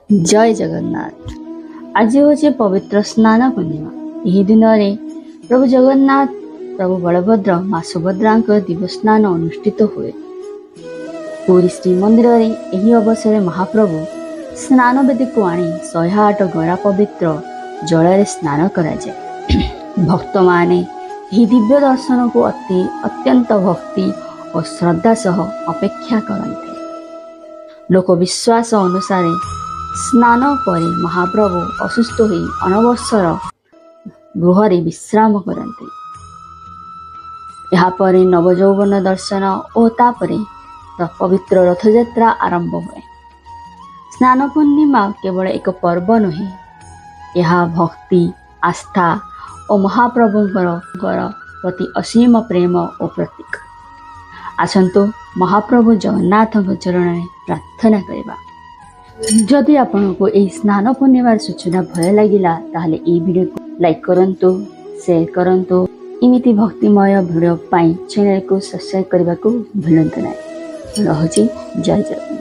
जय जगन्नाथ। आज हूँ पवित्र स्नान पूर्णिमा। यही दिन में प्रभु जगन्नाथ, प्रभु बलभद्र, माँ सुभद्रा दिवस्नान अनुष्ठित हुए। पुरी श्रीमंदिर में यही अवसर में महाप्रभु स्नान वेदी को आनी 108 गरा पवित्र जल स्नान कराए। भक्त माने दिव्य दर्शन को अत्यंत भक्ति और श्रद्धा सह अपेक्षा करते। लोक विश्वास अनुसार स्नान पर महाप्रभु असुस्थ हो अनवसर गृह विश्राम करते। यापर नवजौवन दर्शन और तापर पवित्र रथयात्रा आरंभ हुए। स्नान पूर्णिमा केवल एक पर्व नुहे, यह भक्ति, आस्था और महाप्रभुंकर प्रति असीम प्रेम और प्रतीक। आसंतु महाप्रभु जगन्नाथ चरण में प्रार्थना करवा। जदि आपन को यह स्नान पूर्णिमार सूचना भय लगिला ताहले ये वीडियो को लाइक करंतु, शेयर करंतु। इमिति भक्तिमय वीडियो पाई चैनल को सब्सक्राइब करने को भूलंतु नहीं। रहुची जय जगन्नाथ।